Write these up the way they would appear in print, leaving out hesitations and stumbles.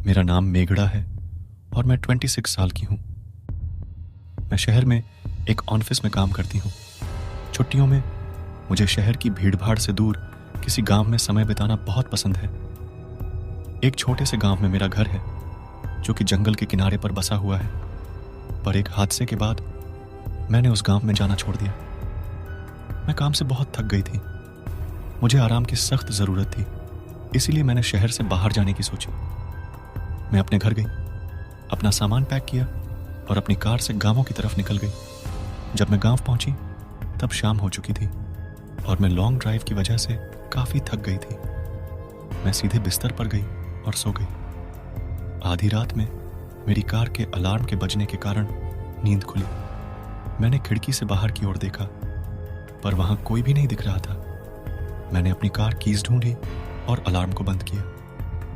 मेरा नाम मेघड़ा है और मैं 26 साल की हूँ। मैं शहर में एक ऑफिस में काम करती हूँ। छुट्टियों में मुझे शहर की भीड़भाड़ से दूर किसी गांव में समय बिताना बहुत पसंद है। एक छोटे से गांव में मेरा घर है जो कि जंगल के किनारे पर बसा हुआ है, पर एक हादसे के बाद मैंने उस गांव में जाना छोड़ दिया। मैं काम से बहुत थक गई थी, मुझे आराम की सख्त ज़रूरत थी, इसीलिए मैंने शहर से बाहर जाने की सोची। मैं अपने घर गई, अपना सामान पैक किया और अपनी कार से गांवों की तरफ निकल गई। जब मैं गांव पहुंची तब शाम हो चुकी थी और मैं लॉन्ग ड्राइव की वजह से काफ़ी थक गई थी। मैं सीधे बिस्तर पर गई और सो गई। आधी रात में मेरी कार के अलार्म के बजने के कारण नींद खुली। मैंने खिड़की से बाहर की ओर देखा, पर वहां कोई भी नहीं दिख रहा था। मैंने अपनी कार कीज ढूंढी और अलार्म को बंद किया।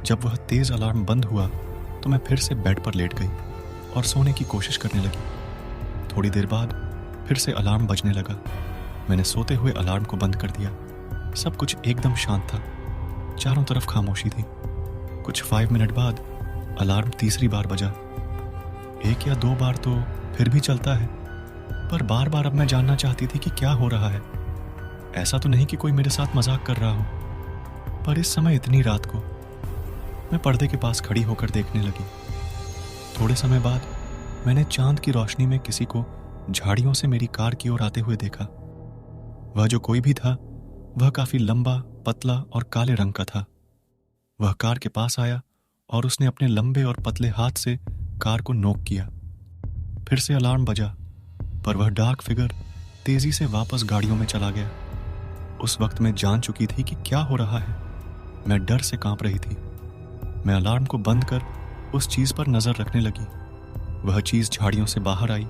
जब वह तेज अलार्म बंद हुआ तो मैं फिर से बेड पर लेट गई और सोने की कोशिश करने लगी। थोड़ी देर बाद फिर से अलार्म बजने लगा। मैंने सोते हुए अलार्म को बंद कर दिया। सब कुछ एकदम शांत था, चारों तरफ खामोशी थी। कुछ 5 मिनट बाद अलार्म तीसरी बार बजा। 1 या 2 बार तो फिर भी चलता है, पर बार बार अब मैं जानना चाहती थी कि क्या हो रहा है। ऐसा तो नहीं कि कोई मेरे साथ मजाक कर रहा हो, पर इस समय इतनी रात को। मैं पर्दे के पास खड़ी होकर देखने लगी। थोड़े समय बाद मैंने चांद की रोशनी में किसी को झाड़ियों से मेरी कार की ओर आते हुए देखा। वह जो कोई भी था वह काफी लंबा, पतला और काले रंग का था। वह कार के पास आया और उसने अपने लंबे और पतले हाथ से कार को नोक किया। फिर से अलार्म बजा, पर वह डार्क फिगर तेजी से वापस गाड़ियों में चला गया। उस वक्त मैं जान चुकी थी कि क्या हो रहा है। मैं डर से कांप रही थी। मैं अलार्म को बंद कर उस चीज पर नजर रखने लगी। वह चीज झाड़ियों से बाहर आई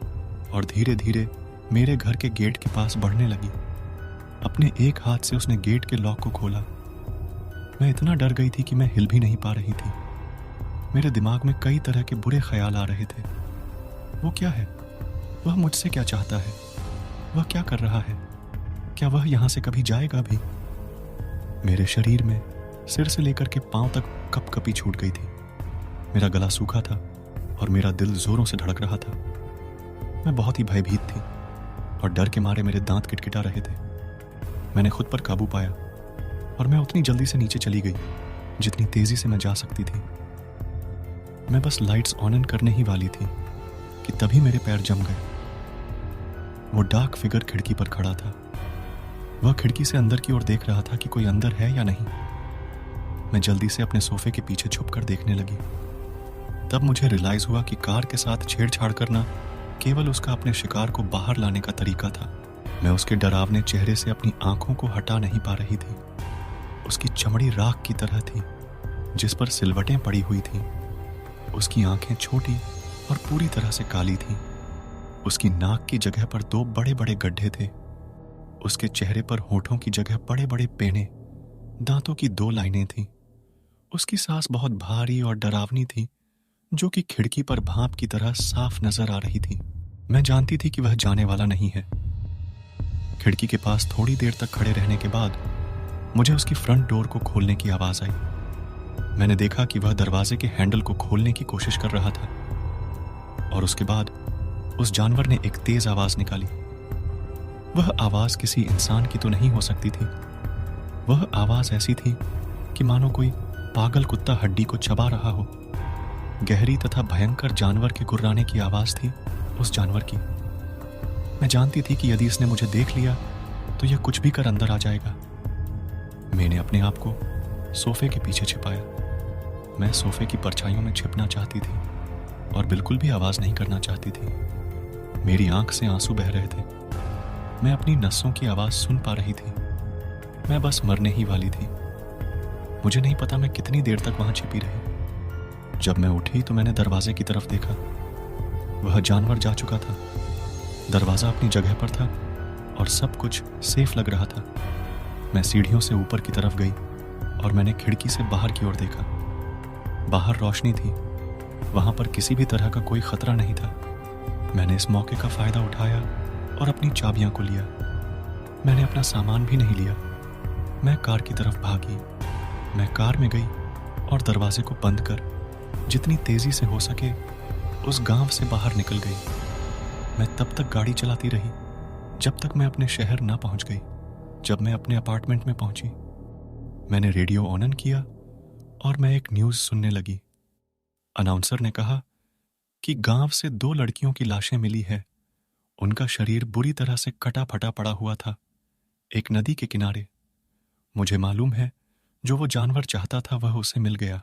और धीरे धीरे मेरे घर के गेट के पास बढ़ने लगी। अपने एक हाथ से उसने गेट के लॉक को खोला। मैं इतना डर गई थी कि मैं हिल भी नहीं पा रही थी। मेरे दिमाग में कई तरह के बुरे ख्याल आ रहे थे। वो क्या है? वह मुझसे क्या चाहता है? वह क्या कर रहा है? क्या वह यहां से कभी जाएगा भी? मेरे शरीर में सिर से लेकर के पांव तक कपकपी छूट गई थी। मेरा गला सूखा था और मेरा दिल जोरों से धड़क रहा था। मैं बहुत ही भयभीत थी और डर के मारे मेरे दांत किटकिटा रहे थे। मैंने खुद पर काबू पाया और मैं उतनी जल्दी से नीचे चली गई जितनी तेजी से मैं जा सकती थी। मैं बस लाइट्स ऑन करने ही वाली थी कि तभी मेरे पैर जम गए। वो डार्क फिगर खिड़की पर खड़ा था। वह खिड़की से अंदर की ओर देख रहा था कि कोई अंदर है या नहीं। मैं जल्दी से अपने सोफे के पीछे छुपकर देखने लगी। तब मुझे रियलाइज हुआ कि कार के साथ छेड़छाड़ करना केवल उसका अपने शिकार को बाहर लाने का तरीका था। मैं उसके डरावने चेहरे से अपनी आंखों को हटा नहीं पा रही थी। उसकी चमड़ी राख की तरह थी जिस पर सिलवटें पड़ी हुई थीं। उसकी आंखें छोटी और पूरी तरह से काली थीं। उसकी नाक की जगह पर 2 बड़े बड़े गड्ढे थे। उसके चेहरे पर होठों की जगह बड़े बड़े पेने, दांतों की 2 लाइनें थीं। उसकी सांस बहुत भारी और डरावनी थी, जो कि खिड़की पर भाप की तरह साफ नजर आ रही थी। मैं जानती थी कि वह जाने वाला नहीं है। खिड़की के पास थोड़ी देर तक खड़े रहने के बाद मुझे उसकी फ्रंट डोर को खोलने की आवाज आई। मैंने देखा कि वह दरवाजे के हैंडल को खोलने की कोशिश कर रहा था और उसके बाद उस जानवर ने एक तेज आवाज निकाली। वह आवाज किसी इंसान की तो नहीं हो सकती थी। वह आवाज ऐसी थी कि मानो कोई पागल कुत्ता हड्डी को चबा रहा हो। गहरी तथा भयंकर जानवर के गुर्राने की आवाज थी उस जानवर की। मैं जानती थी कि यदि इसने मुझे देख लिया तो यह कुछ भी कर अंदर आ जाएगा। मैंने अपने आप को सोफे के पीछे छिपाया। मैं सोफे की परछाइयों में छिपना चाहती थी और बिल्कुल भी आवाज नहीं करना चाहती थी। मेरी आंख से आंसू बह रहे थे। मैं अपनी नसों की आवाज सुन पा रही थी। मैं बस मरने ही वाली थी। मुझे नहीं पता मैं कितनी देर तक वहां छिपी रही। जब मैं उठी तो मैंने दरवाजे की तरफ देखा। वह जानवर जा चुका था। दरवाजा अपनी जगह पर था और सब कुछ सेफ लग रहा था। मैं सीढ़ियों से ऊपर की तरफ गई और मैंने खिड़की से बाहर की ओर देखा। बाहर रोशनी थी। वहां पर किसी भी तरह का कोई खतरा नहीं था। मैंने इस मौके का फायदा उठाया और अपनी चाबियां को लिया। मैंने अपना सामान भी नहीं लिया। मैं कार की तरफ भागी। मैं कार में गई और दरवाजे को बंद कर जितनी तेजी से हो सके उस गांव से बाहर निकल गई। मैं तब तक गाड़ी चलाती रही जब तक मैं अपने शहर ना पहुंच गई। जब मैं अपने अपार्टमेंट में पहुंची, मैंने रेडियो ऑन किया और मैं एक न्यूज़ सुनने लगी। अनाउंसर ने कहा कि गांव से 2 लड़कियों की लाशें मिली है। उनका शरीर बुरी तरह से कटा फटा पड़ा हुआ था, एक नदी के किनारे। मुझे मालूम है, जो वो जानवर चाहता था वह उसे मिल गया।